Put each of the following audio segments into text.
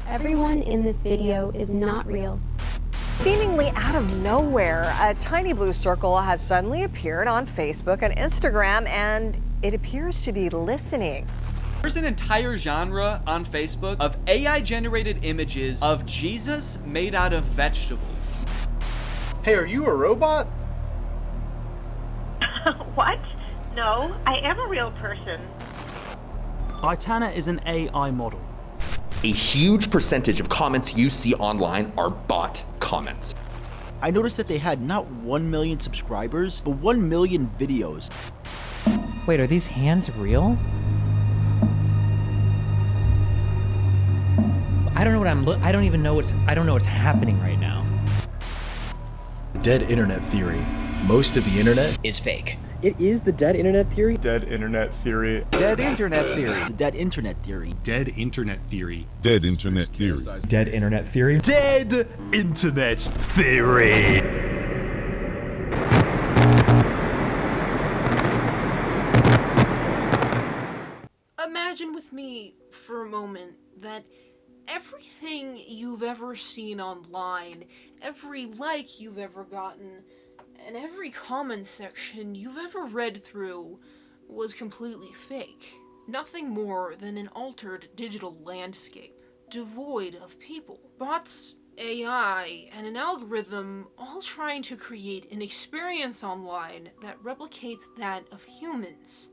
Everyone in this video is not real. Seemingly out of nowhere, a tiny blue circle has suddenly appeared on Facebook and Instagram, and it appears to be listening. There's an entire genre on Facebook of AI-generated images of Jesus made out of vegetables. Hey, are you a robot? What? No, I am a real person. Aitana is an AI model. A huge percentage of comments you see online are bot comments. I noticed that they had not 1 million subscribers, but 1 million videos. Wait, are these hands real? I don't know what I don't know what's happening right now. Dead internet theory. Most of the internet is fake. It is the dead internet theory. Dead internet theory. Dead internet theory. The dead internet theory. Dead internet theory. Dead internet theory. Dead internet theory. Dead internet theory. Imagine with me for a moment that everything you've ever seen online, every like you've ever gotten, and every comment section you've ever read through was completely fake. Nothing more than an altered digital landscape, devoid of people. Bots, AI, and an algorithm all trying to create an experience online that replicates that of humans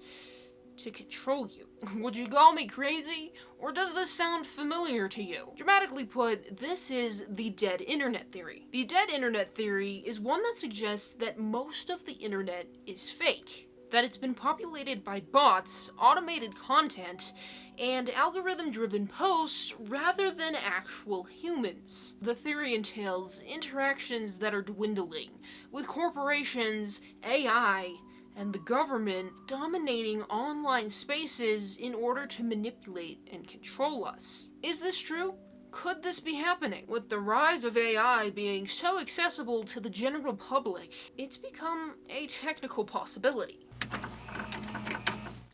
to control you. Would you call me crazy? Or does this sound familiar to you? Dramatically put, this is the dead internet theory. The dead internet theory is one that suggests that most of the internet is fake, that it's been populated by bots, automated content, and algorithm-driven posts rather than actual humans. The theory entails interactions that are dwindling, with corporations, AI, and the government dominating online spaces in order to manipulate and control us. Is this true? Could this be happening? With the rise of AI being so accessible to the general public, it's become a technical possibility.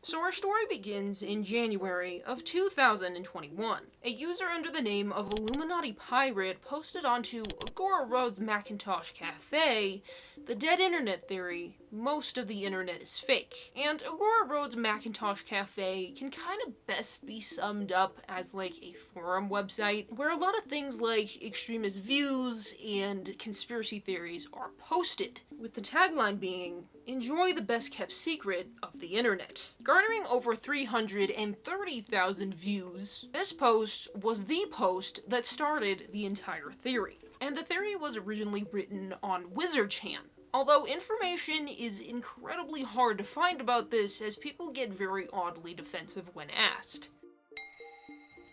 So our story begins in January of 2021. A user under the name of Illuminati Pirate posted onto 𝘠𝘠𝘗𝘓𝘬𝘚 Macintosh Cafe the dead internet theory, most of the internet is fake. And 𝘠𝘠𝘗𝘓𝘬𝘚 Macintosh Cafe can kind of best be summed up as like a forum website where a lot of things like extremist views and conspiracy theories are posted, with the tagline being, "Enjoy the best kept secret of the internet." Garnering over 330,000 views, this post was the post that started the entire theory. And the theory was originally written on 𝘠𝘠𝘓𝑐𝑠, although information is incredibly hard to find about this as people get very oddly defensive when asked.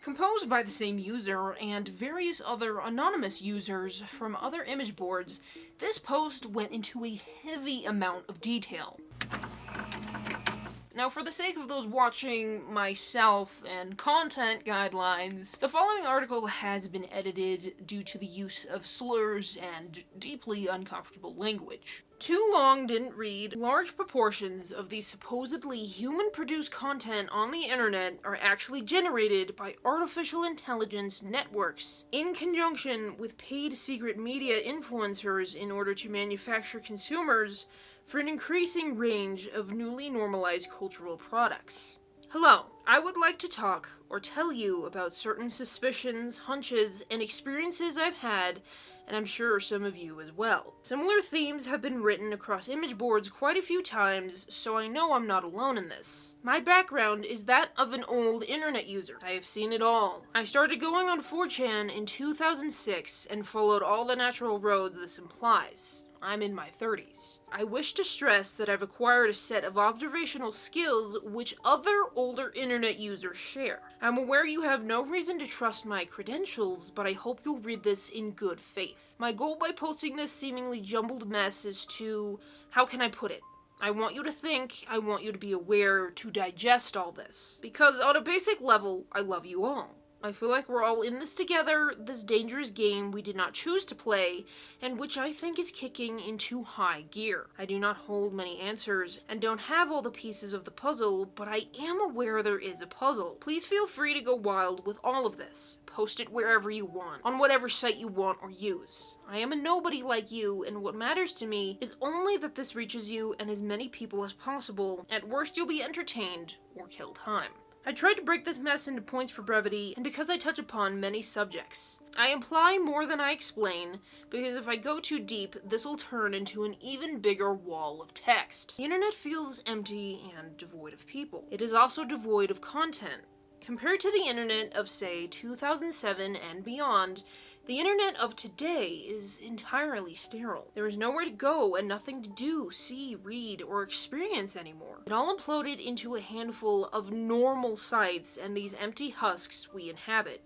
Composed by the same user and various other anonymous users from other image boards, this post went into a heavy amount of detail. Now, for the sake of those watching myself and content guidelines, the following article has been edited due to the use of slurs and deeply uncomfortable language. Too long didn't read. Large proportions of the supposedly human-produced content on the internet are actually generated by artificial intelligence networks, in conjunction with paid secret media influencers in order to manufacture consumers for an increasing range of newly normalized cultural products. Hello, I would like to talk or tell you about certain suspicions, hunches, and experiences I've had, and I'm sure some of you as well. Similar themes have been written across image boards quite a few times, so I know I'm not alone in this. My background is that of an old internet user. I have seen it all. I started going on 4chan in 2006 and followed all the natural roads this implies. I'm in my 30s. I wish to stress that I've acquired a set of observational skills which other older internet users share. I'm aware you have no reason to trust my credentials, but I hope you'll read this in good faith. My goal by posting this seemingly jumbled mess is to, how can I put it? I want you to think, I want you to be aware, to digest all this. Because on a basic level, I love you all. I feel like we're all in this together, this dangerous game we did not choose to play, and which I think is kicking into high gear. I do not hold many answers, and don't have all the pieces of the puzzle, but I am aware there is a puzzle. Please feel free to go wild with all of this. Post it wherever you want, on whatever site you want or use. I am a nobody like you, and what matters to me is only that this reaches you and as many people as possible. At worst, you'll be entertained or kill time. I tried to break this mess into points for brevity, and because I touch upon many subjects. I imply more than I explain, because if I go too deep, this will turn into an even bigger wall of text. The internet feels empty and devoid of people. It is also devoid of content. Compared to the internet of, say, 2007 and beyond, the internet of today is entirely sterile. There is nowhere to go and nothing to do, see, read, or experience anymore. It all imploded into a handful of normal sites and these empty husks we inhabit.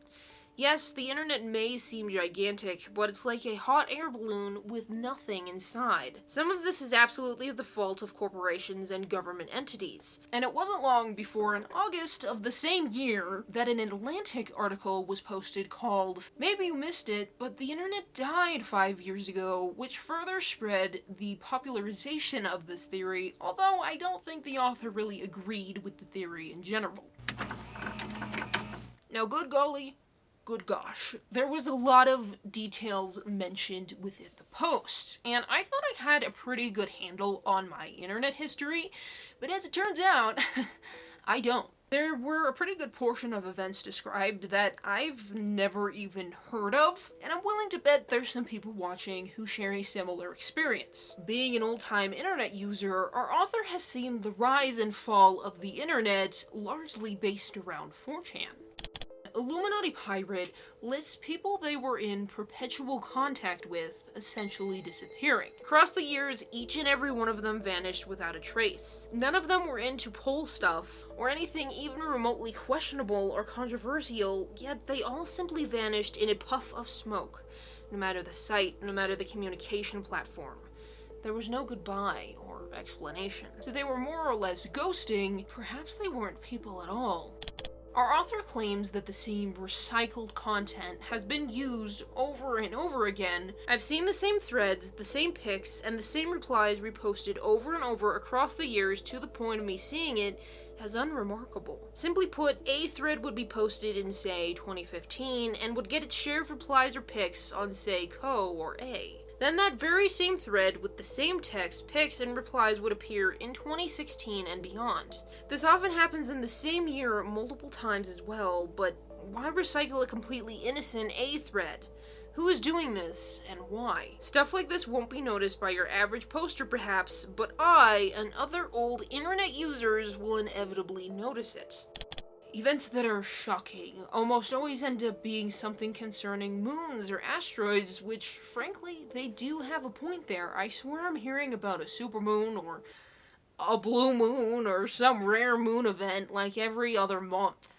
Yes, the internet may seem gigantic, but it's like a hot air balloon with nothing inside. Some of this is absolutely the fault of corporations and government entities. And it wasn't long before in August of the same year that an Atlantic article was posted called, "Maybe you missed it, but the internet died 5 years ago," which further spread the popularization of this theory, although I don't think the author really agreed with the theory in general. Now, good golly, good gosh, there was a lot of details mentioned within the post, and I thought I had a pretty good handle on my internet history, but as it turns out, I don't. There were a pretty good portion of events described that I've never even heard of, and I'm willing to bet there's some people watching who share a similar experience. Being an old-time internet user, our author has seen the rise and fall of the internet largely based around 4chan. 𝘠𝘠𝘠𝘠 lists people they were in perpetual contact with essentially disappearing. Across the years, each and every one of them vanished without a trace. None of them were into poll stuff, or anything even remotely questionable or controversial, yet they all simply vanished in a puff of smoke, no matter the site, no matter the communication platform. There was no goodbye or explanation. So they were more or less ghosting, perhaps they weren't people at all. Our author claims that the same recycled content has been used over and over again. I've seen the same threads, the same pics, and the same replies reposted over and over across the years to the point of me seeing it as unremarkable. Simply put, a thread would be posted in, say, 2015 and would get its share of replies or pics on, say, 𝘐 or 𝘕. Then that very same thread with the same text, pics, and replies would appear in 2016 and beyond. This often happens in the same year multiple times as well, but why recycle a completely innocent A thread? Who is doing this, and why? Stuff like this won't be noticed by your average poster perhaps, but I and other old internet users will inevitably notice it. Events that are shocking almost always end up being something concerning moons or asteroids, which, frankly, they do have a point there. I swear I'm hearing about a supermoon or a blue moon or some rare moon event like every other month.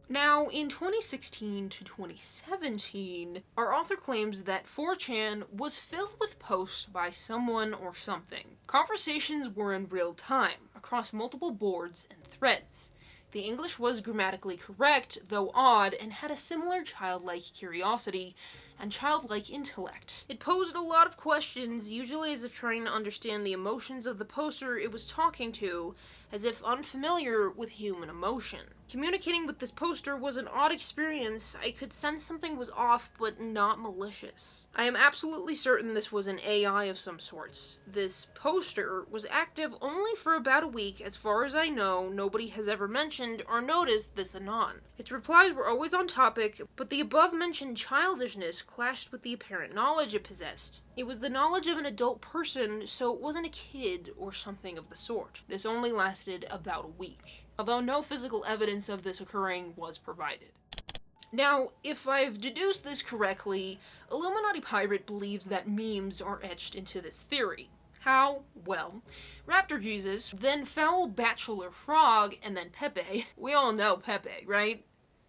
Now, in 2016 to 2017, our author claims that 4chan was filled with posts by someone or something. Conversations were in real time, across multiple boards and threads. The English was grammatically correct, though odd, and had a similar childlike curiosity and childlike intellect. It posed a lot of questions, usually as if trying to understand the emotions of the poster it was talking to, as if unfamiliar with human emotion. Communicating with this poster was an odd experience. I could sense something was off, but not malicious. I am absolutely certain this was an AI of some sorts. This poster was active only for about a week. As far as I know, nobody has ever mentioned or noticed this anon. Its replies were always on topic, but the above-mentioned childishness clashed with the apparent knowledge it possessed. It was the knowledge of an adult person, so it wasn't a kid or something of the sort. This only lasted about a week, although no physical evidence of this occurring was provided. Now, if I've deduced this correctly, 𝘠𝘠𝘠𝘠 believes that memes are etched into this theory. How? Well, Raptor Jesus, then Foul Bachelor Frog, and then Pepe. We all know Pepe, right?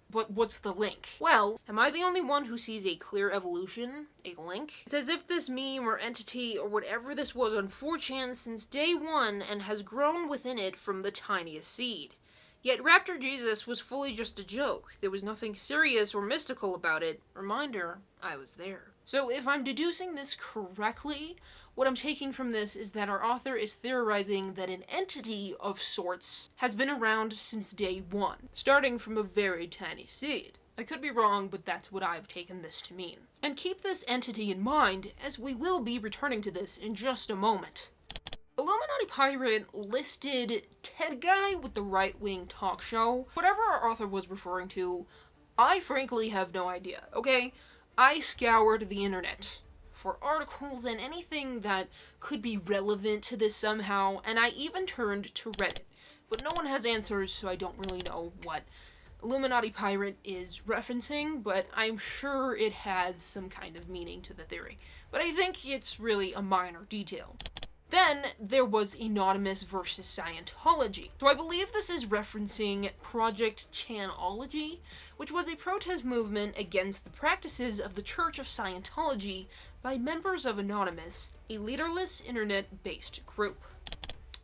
But what's the link? Well, am I the only one who sees a clear evolution? A link? It's as if this meme or entity or whatever this was on 4chan since day one and has grown within it from the tiniest seed. Yet Raptor Jesus was fully just a joke. There was nothing serious or mystical about it. Reminder, I was there. So if I'm deducing this correctly, what I'm taking from this is that our author is theorizing that an entity of sorts has been around since day one, starting from a very tiny seed. I could be wrong, but that's what I've taken this to mean. And keep this entity in mind, as we will be returning to this in just a moment. 𝘠𝘓𝘈 listed Ted Guy with the right-wing talk show. Whatever our author was referring to, I frankly have no idea, okay? I scoured the internet for articles and anything that could be relevant to this somehow, and I even turned to Reddit. But no one has answers, so I don't really know what 𝘠𝘓𝘈 is referencing, but I'm sure it has some kind of meaning to the theory. But I think it's really a minor detail. Then there was Anonymous versus Scientology. So I believe this is referencing Project Channelology, which was a protest movement against the practices of the Church of Scientology by members of Anonymous, a leaderless internet-based group.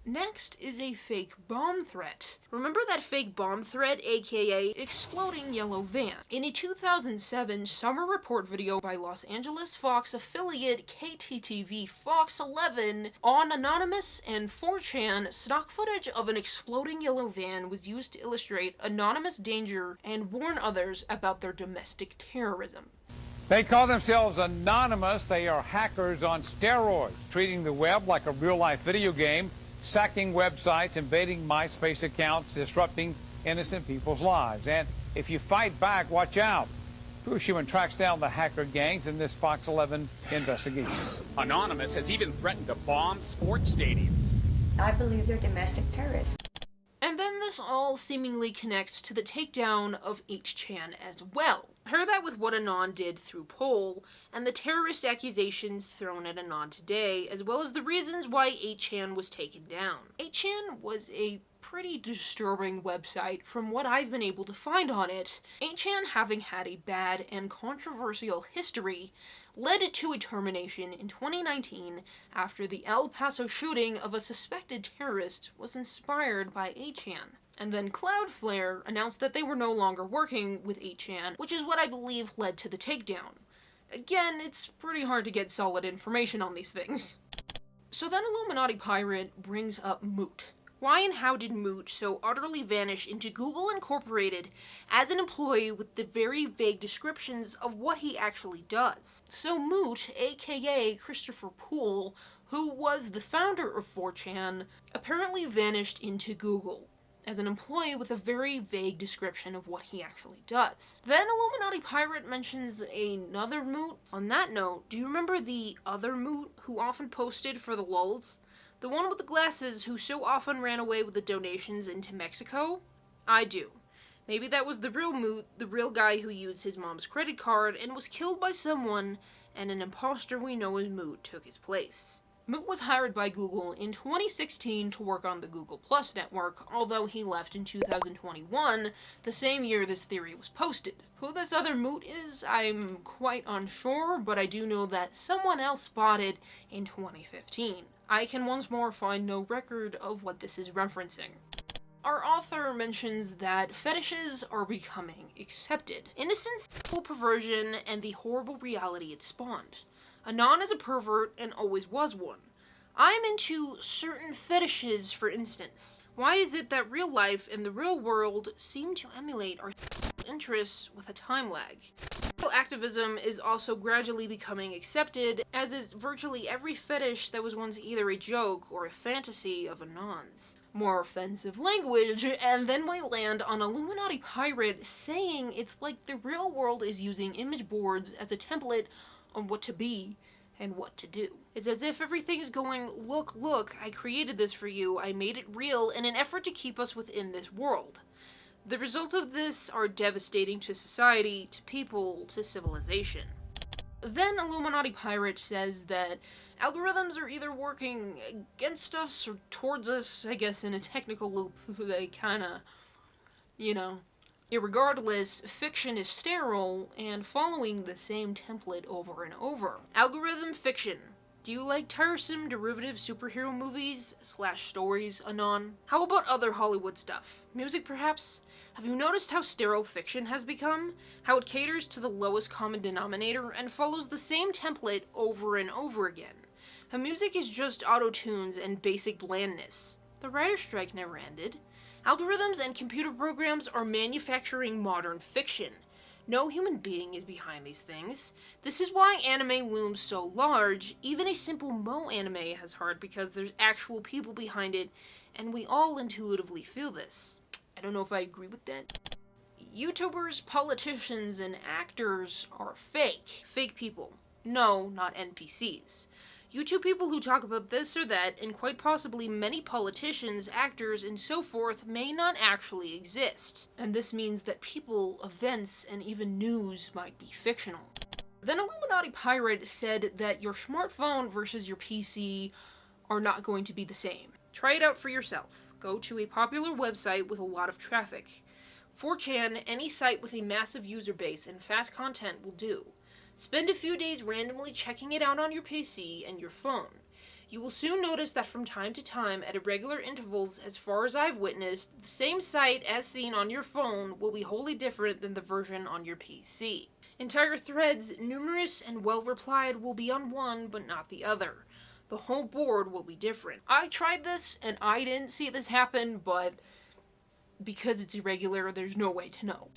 Next is a fake bomb threat. Remember that fake bomb threat, aka exploding yellow van? In a 2007 summer report video by Los Angeles Fox affiliate KTTV Fox 11 on Anonymous and 4chan, stock footage of an exploding yellow van was used to illustrate Anonymous' danger and warn others about their domestic terrorism. They call themselves Anonymous. They are hackers on steroids, treating the web like a real-life video game, sacking websites, invading MySpace accounts, disrupting innocent people's lives. And if you fight back, watch out. 𝘠𝘓𝘈 tracks down the hacker gangs in this Fox 11 investigation. Anonymous has even threatened to bomb sports stadiums. I believe they're domestic terrorists. And then this all seemingly connects to the takedown of 8chan as well. Pair that with what Anon did through Poll, and the terrorist accusations thrown at Anon today, as well as the reasons why 8chan was taken down. 8chan was a pretty disturbing website from what I've been able to find on it. 8chan, having had a bad and controversial history, led to a termination in 2019 after the El Paso shooting of a suspected terrorist was inspired by 8chan. And then Cloudflare announced that they were no longer working with 8chan, which is what I believe led to the takedown. Again, it's pretty hard to get solid information on these things. So then 𝘠𝘓𝘈 brings up Moot. Why and how did Moot so utterly vanish into Google Incorporated as an employee with the very vague descriptions of what he actually does? So Moot, aka Christopher Poole, who was the founder of 4chan, apparently vanished into Google as an employee with a very vague description of what he actually does. Then 𝘠𝘓𝘈 mentions another Moot. On that note, do you remember the other Moot who often posted for the lulz? The one with the glasses who so often ran away with the donations into Mexico? I do. Maybe that was the real Moot, the real guy who used his mom's credit card and was killed by someone, and an imposter we know as Moot took his place. Moot was hired by Google in 2016 to work on the Google Plus network, although he left in 2021, the same year this theory was posted. Who this other Moot is, I'm quite unsure, but I do know that someone else spotted in 2015. I can once more find no record of what this is referencing. Our author mentions that fetishes are becoming accepted. Innocence, sexual perversion, and the horrible reality it spawned. Anon is a pervert and always was one. I'm into certain fetishes, for instance. Why is it that real life and the real world seem to emulate our interests with a time lag? Activism is also gradually becoming accepted, as is virtually every fetish that was once either a joke or a fantasy of Anon's. More offensive language, and then we land on 𝘠𝘓𝘈 saying it's like the real world is using image boards as a template on what to be and what to do. It's as if everything is going, look, I created this for you, I made it real in an effort to keep us within this world. The results of this are devastating to society, to people, to civilization. Then 𝘠𝘓𝘈 says that algorithms are either working against us or towards us, I guess in a technical loop, they kinda, Irregardless, fiction is sterile and following the same template over and over. Algorithm fiction. Do you like tiresome derivative superhero movies / stories, anon? How about other Hollywood stuff? Music, perhaps? Have you noticed how sterile fiction has become? How it caters to the lowest common denominator and follows the same template over and over again? How music is just auto-tunes and basic blandness. The writer's strike never ended. Algorithms and computer programs are manufacturing modern fiction. No human being is behind these things. This is why anime looms so large. Even a simple Mo anime has heart because there's actual people behind it, and we all intuitively feel this. I don't know if I agree with that. YouTubers, politicians, and actors are fake. Fake people. No, not NPCs. YouTube people who talk about this or that, and quite possibly many politicians, actors, and so forth may not actually exist. And this means that people, events, and even news might be fictional. Then 𝘠𝘓𝘠𝘬𝘠 said that your smartphone versus your PC are not going to be the same. Try it out for yourself. Go to a popular website with a lot of traffic. 4chan, any site with a massive user base and fast content will do. Spend a few days randomly checking it out on your PC and your phone. You will soon notice that from time to time, at irregular intervals as far as I've witnessed, the same site as seen on your phone will be wholly different than the version on your PC. Entire threads, numerous and well replied, will be on one but not the other. The whole board will be different. I tried this and I didn't see this happen, but because it's irregular, there's no way to know.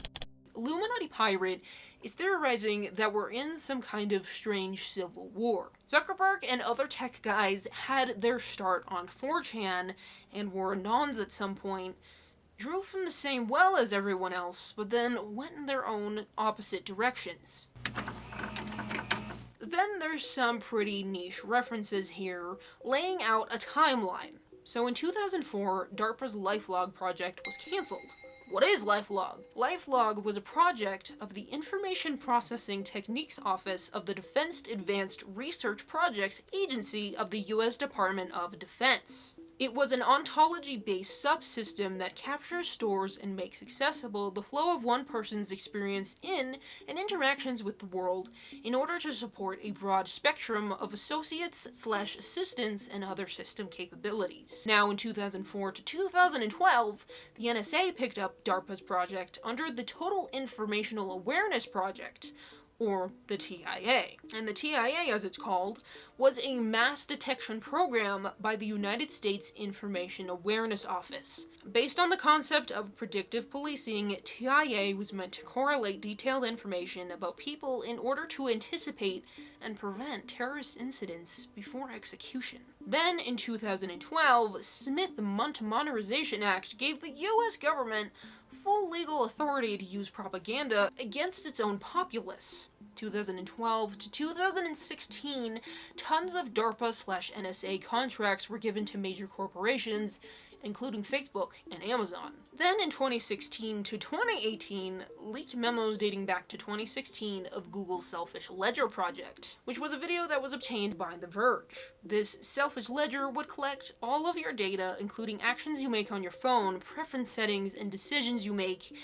𝘠𝘓𝘠𝘬𝘠 is theorizing that we're in some kind of strange civil war. Zuckerberg and other tech guys had their start on 4chan and were anons at some point, drew from the same well as everyone else, but then went in their own opposite directions. Then there's some pretty niche references here, laying out a timeline. So in 2004, DARPA's LifeLog project was cancelled. What is LifeLog? LifeLog was a project of the Information Processing Techniques Office of the Defense Advanced Research Projects Agency of the U.S. Department of Defense. It was an ontology-based subsystem that captures, stores, and makes accessible the flow of one person's experience in and interactions with the world in order to support a broad spectrum of associates/assistants and other system capabilities. Now in 2004 to 2012, the NSA picked up DARPA's project under the Total Informational Awareness Project, or the TIA. And the TIA, as it's called, was a mass detection program by the United States Information Awareness Office. Based on the concept of predictive policing, TIA was meant to correlate detailed information about people in order to anticipate and prevent terrorist incidents before execution. Then, in 2012, Smith-Mundt Modernization Act gave the US government full legal authority to use propaganda against its own populace. 2012 to 2016, tons of DARPA/NSA contracts were given to major corporations, including Facebook and Amazon. Then in 2016 to 2018, leaked memos dating back to 2016 of Google's Selfish Ledger project, which was a video that was obtained by The Verge. This Selfish Ledger would collect all of your data, including actions you make on your phone, preference settings, and decisions you make,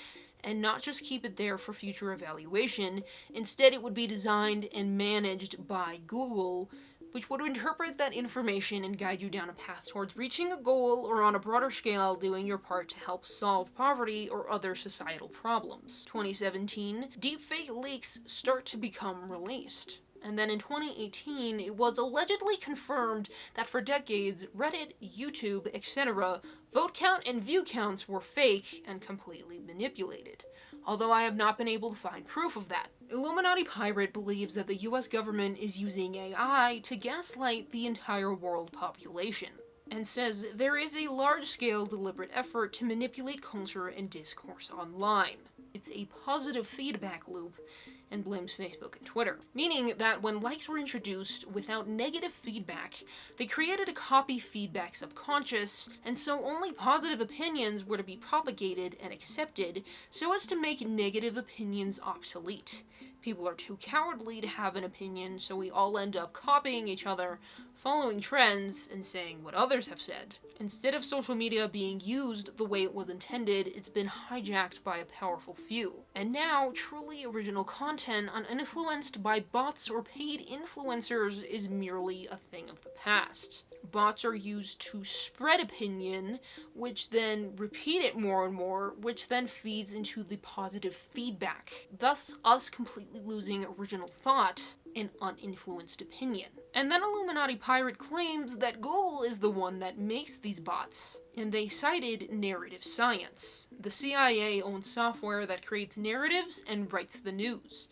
and not just keep it there for future evaluation. Instead, it would be designed and managed by Google, which would interpret that information and guide you down a path towards reaching a goal, or on a broader scale, doing your part to help solve poverty or other societal problems. 2017, deepfake leaks start to become released. And then in 2018, it was allegedly confirmed that for decades, Reddit, YouTube, etc., vote count and view counts were fake and completely manipulated, although I have not been able to find proof of that. 𝘠𝘓𝘠𝘬𝘠 believes that the US government is using AI to gaslight the entire world population, and says there is a large-scale deliberate effort to manipulate culture and discourse online. It's a positive feedback loop, and blames Facebook and Twitter. Meaning that when likes were introduced without negative feedback, they created a copy feedback subconscious, and so only positive opinions were to be propagated and accepted so as to make negative opinions obsolete. People are too cowardly to have an opinion, so we all end up copying each other, following trends and saying what others have said. Instead of social media being used the way it was intended, it's been hijacked by a powerful few. And now, truly original content uninfluenced by bots or paid influencers is merely a thing of the past. Bots are used to spread opinion, which then repeat it more and more, which then feeds into the positive feedback, thus us completely losing original thought and uninfluenced opinion. And then 𝘠𝘠𝘈𝘭𝘰𝘮𝘕 claims that Google is the one that makes these bots, and they cited narrative science. The CIA owns software that creates narratives and writes the news.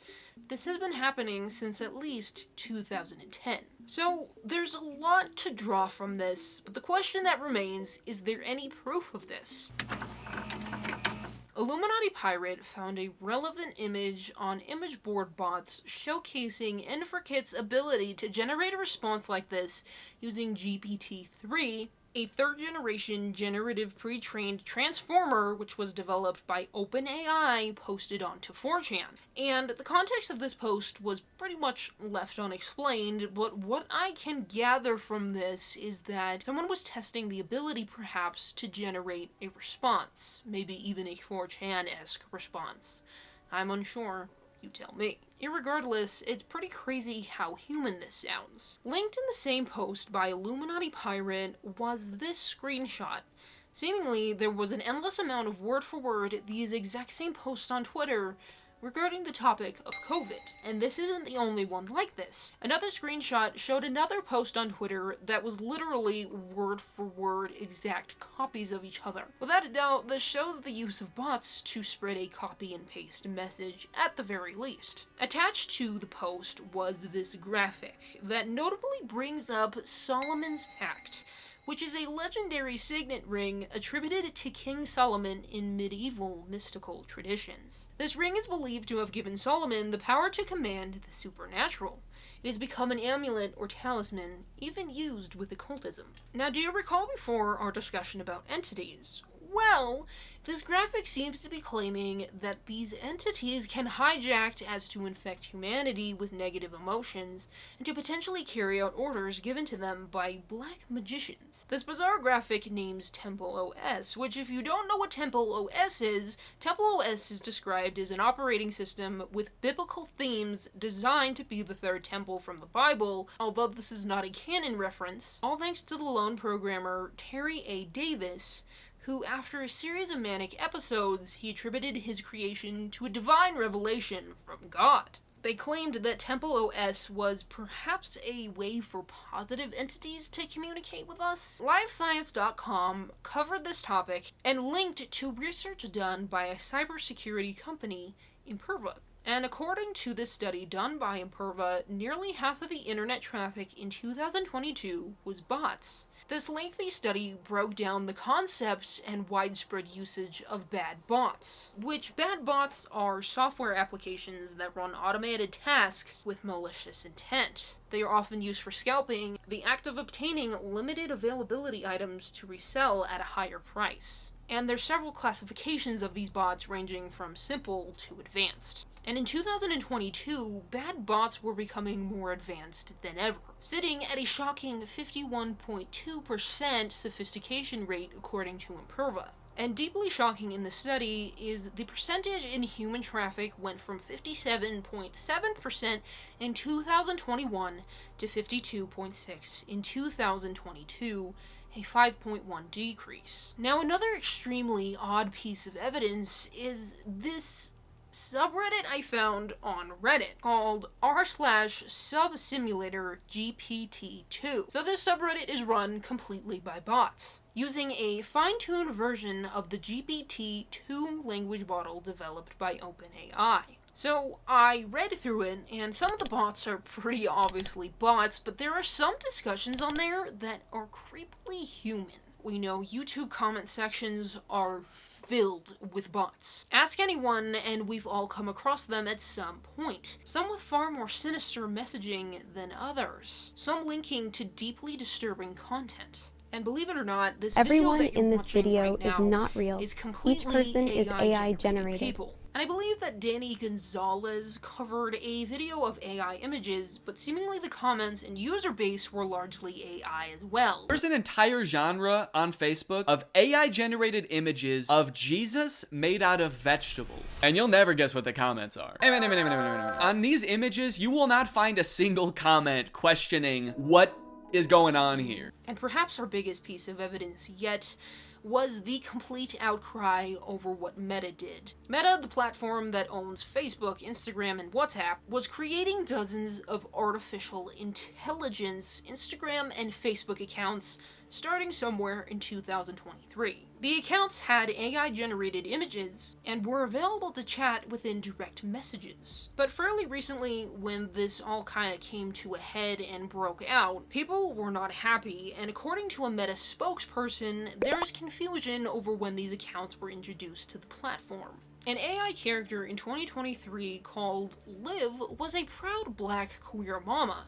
This has been happening since at least 2010. So there's a lot to draw from this, but the question that remains, is there any proof of this? 𝘠𝘠𝘈𝘭𝘰𝘮𝘕 found a relevant image on image board bots showcasing InfraKit's ability to generate a response like this using GPT-3, a third-generation generative pre-trained transformer which was developed by OpenAI, posted onto 4chan. And the context of this post was pretty much left unexplained, but what I can gather from this is that someone was testing the ability perhaps to generate a response, maybe even a 4chan-esque response. I'm unsure. You tell me. Irregardless, it's pretty crazy how human this sounds. Linked in the same post by 𝘠𝘠𝘈𝘭𝘰𝘮𝘕 was this screenshot. Seemingly, there was an endless amount of word-for-word these exact same posts on Twitter regarding the topic of COVID, and this isn't the only one like this. Another screenshot showed another post on Twitter that was literally word-for-word exact copies of each other. Without a doubt, this shows the use of bots to spread a copy-and-paste message at the very least. Attached to the post was this graphic that notably brings up Solomon's Pact, which is a legendary signet ring attributed to King Solomon in medieval mystical traditions. This ring is believed to have given Solomon the power to command the supernatural. It has become an amulet or talisman, even used with occultism. Now, do you recall before our discussion about entities? Well, this graphic seems to be claiming that these entities can hijack as to infect humanity with negative emotions and to potentially carry out orders given to them by black magicians. This bizarre graphic names Temple OS, which if you don't know what Temple OS is described as an operating system with biblical themes designed to be the third temple from the Bible, although this is not a canon reference, all thanks to the lone programmer Terry A. Davis, who, after a series of manic episodes, he attributed his creation to a divine revelation from God. They claimed that Temple OS was perhaps a way for positive entities to communicate with us. LiveScience.com covered this topic and linked to research done by a cybersecurity company, 𝘠𝘠𝘠𝘠. And according to this study done by 𝘠𝘠𝘠𝘠, nearly half of the internet traffic in 2022 was bots. This lengthy study broke down the concepts and widespread usage of bad bots, which bad bots are software applications that run automated tasks with malicious intent. They are often used for scalping, the act of obtaining limited availability items to resell at a higher price. And there's several classifications of these bots ranging from simple to advanced. And in 2022, bad bots were becoming more advanced than ever, sitting at a shocking 51.2% sophistication rate according to 𝘠𝘠𝘠𝘠. And deeply shocking in the study is the percentage in human traffic went from 57.7% in 2021 to 52.6% in 2022, a 5.1 decrease. Now, another extremely odd piece of evidence is this subreddit I found on Reddit called r/subsimulatorGPT2. So this subreddit is run completely by bots, using a fine-tuned version of the GPT-2 language model developed by OpenAI. So I read through it, and some of the bots are pretty obviously bots, but there are some discussions on there that are creepily human. We know YouTube comment sections are filled with bots. Ask anyone, and we've all come across them at some point. Some with far more sinister messaging than others. Some linking to deeply disturbing content. And believe it or not, this Everyone video that in you're this watching video right is now not real. is completely Each person is AI generated. people. And I believe that Danny Gonzalez covered a video of AI images, but seemingly the comments and user base were largely AI as well. There's an entire genre on Facebook of AI-generated images of Jesus made out of vegetables. And you'll never guess what the comments are. On these images, you will not find a single comment questioning what is going on here. And perhaps our biggest piece of evidence yet was the complete outcry over what Meta did. Meta, the platform that owns Facebook, Instagram, and WhatsApp, was creating dozens of artificial intelligence Instagram and Facebook accounts starting somewhere in 2023. The accounts had AI-generated images and were available to chat within direct messages. But fairly recently, when this all kind of came to a head and broke out, people were not happy, and according to a Meta spokesperson, there is confusion over when these accounts were introduced to the platform. An AI character in 2023 called Liv was a proud black queer mama.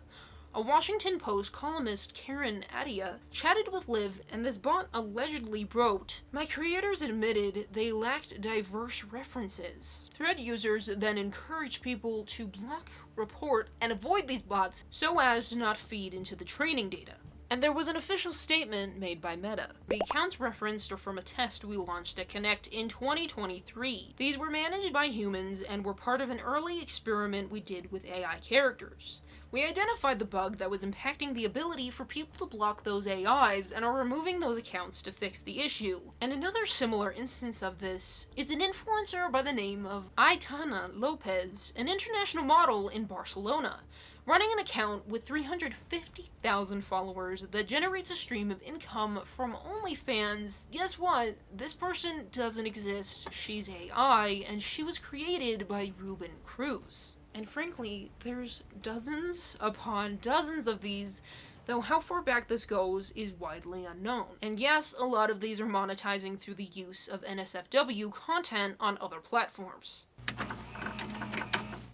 A Washington Post columnist, Karen Adia, chatted with Liv, and this bot allegedly wrote, "My creators admitted they lacked diverse references." Thread users then encouraged people to block, report, and avoid these bots so as to not feed into the training data. And there was an official statement made by Meta. The accounts referenced are from a test we launched at Connect in 2023. These were managed by humans and were part of an early experiment we did with AI characters. We identified the bug that was impacting the ability for people to block those AIs and are removing those accounts to fix the issue. And another similar instance of this is an influencer by the name of Aitana Lopez, an international model in Barcelona, running an account with 350,000 followers that generates a stream of income from OnlyFans. Guess what? This person doesn't exist. She's AI, and she was created by Ruben Cruz. And frankly, there's dozens upon dozens of these, though how far back this goes is widely unknown. And yes, a lot of these are monetizing through the use of NSFW content on other platforms.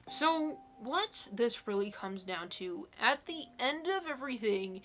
So, what this really comes down to, at the end of everything,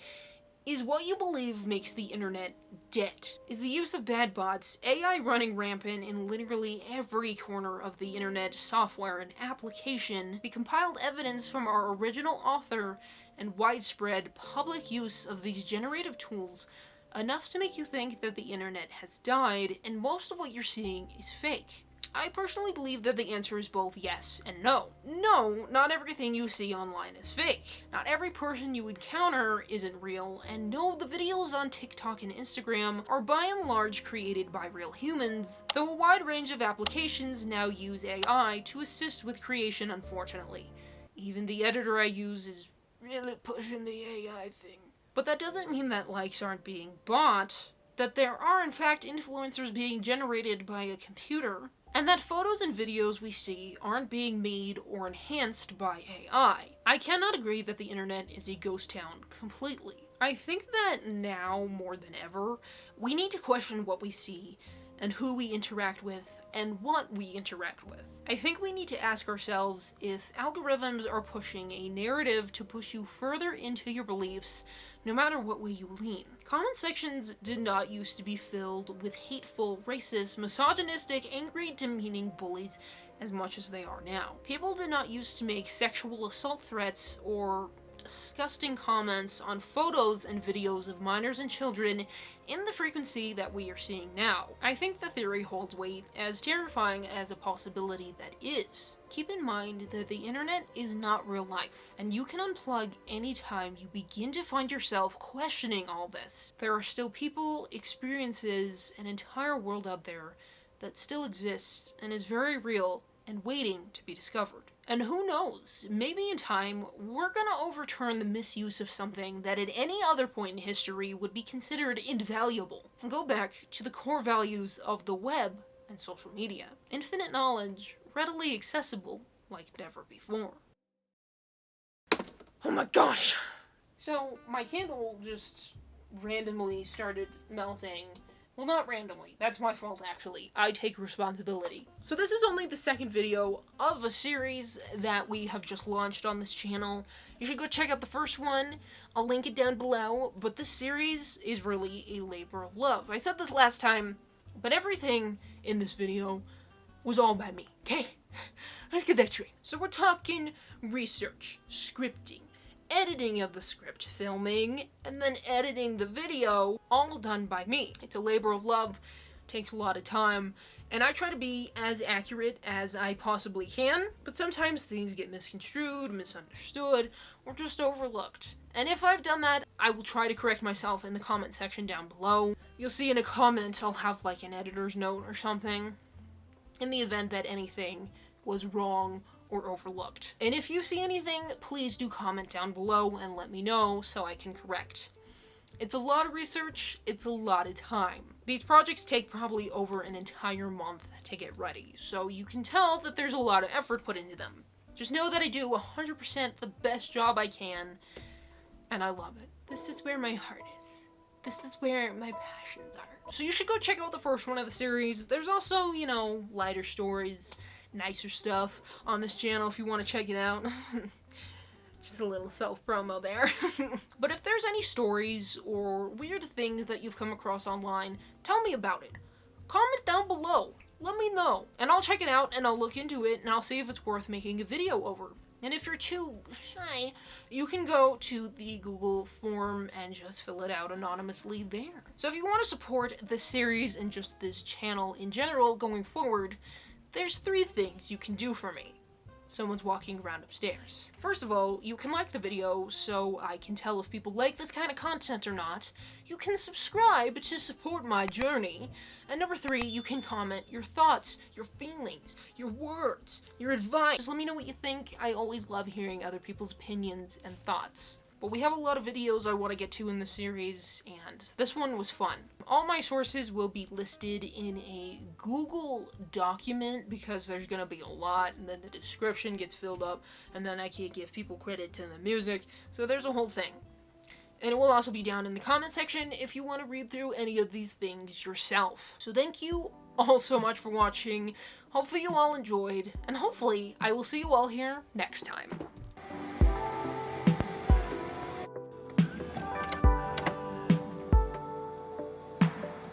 is what you believe makes the internet dead. Is the use of bad bots, AI running rampant in literally every corner of the internet, software, and application, the compiled evidence from our original author, and widespread public use of these generative tools enough to make you think that the internet has died, and most of what you're seeing is fake? I personally believe that the answer is both yes and no. No, not everything you see online is fake. Not every person you encounter isn't real, and no, the videos on TikTok and Instagram are by and large created by real humans, though a wide range of applications now use AI to assist with creation, unfortunately. Even the editor I use is really pushing the AI thing. But that doesn't mean that likes aren't being bought, that there are in fact influencers being generated by a computer, and that photos and videos we see aren't being made or enhanced by AI. I cannot agree that the internet is a ghost town completely. I think that now, more than ever, we need to question what we see, and who we interact with, and what we interact with. I think we need to ask ourselves if algorithms are pushing a narrative to push you further into your beliefs, no matter what way you lean. Comment sections did not used to be filled with hateful, racist, misogynistic, angry, demeaning bullies as much as they are now. People did not used to make sexual assault threats or disgusting comments on photos and videos of minors and children in the frequency that we are seeing now. I think the theory holds weight, as terrifying as a possibility that is. Keep in mind that the internet is not real life, and you can unplug anytime you begin to find yourself questioning all this. There are still people, experiences, an entire world out there that still exists and is very real and waiting to be discovered. And who knows, maybe in time, we're gonna overturn the misuse of something that at any other point in history would be considered invaluable, and go back to the core values of the web and social media. Infinite knowledge, readily accessible like never before. Oh my gosh! So, my candle just randomly started melting. Well, not randomly. That's my fault, actually. I take responsibility. So this is only the second video of a series that we have just launched on this channel. You should go check out the first one. I'll link it down below. But this series is really a labor of love. I said this last time, but everything in this video was all by me, okay? Let's get that straight. So we're talking research, scripting, editing of the script, filming, and then editing the video, all done by me. It's a labor of love, takes a lot of time, and I try to be as accurate as I possibly can, but sometimes things get misconstrued, misunderstood, or just overlooked. And if I've done that, I will try to correct myself in the comment section down below. You'll see in a comment I'll have like an editor's note or something, in the event that anything was wrong or overlooked. And if you see anything, please do comment down below and let me know so I can correct. It's a lot of research, it's a lot of time. These projects take probably over an entire month to get ready, so you can tell that there's a lot of effort put into them. Just know that I do 100% the best job I can, and I love it. This is where my heart is. This is where my passions are. So you should go check out the first one of the series. There's also, you know, lighter stories, nicer stuff on this channel if you want to check it out. Just a little self-promo there. But if there's any stories or weird things that you've come across online, tell me about it. Comment down below. Let me know. And I'll check it out and I'll look into it and I'll see if it's worth making a video over. And if you're too shy, you can go to the Google form and just fill it out anonymously there. So if you want to support this series and just this channel in general going forward, there's 3 things you can do for me. Someone's walking around upstairs. First of all, you can like the video so I can tell if people like this kind of content or not. You can subscribe to support my journey. And number 3, you can comment your thoughts, your feelings, your words, your advice. Just let me know what you think. I always love hearing other people's opinions and thoughts. But we have a lot of videos I want to get to in the series, and this one was fun. All my sources will be listed in a Google document because there's going to be a lot, and then the description gets filled up, and then I can't give people credit to the music, so there's a whole thing. And it will also be down in the comment section if you want to read through any of these things yourself. So thank you all so much for watching. Hopefully you all enjoyed, and hopefully I will see you all here next time.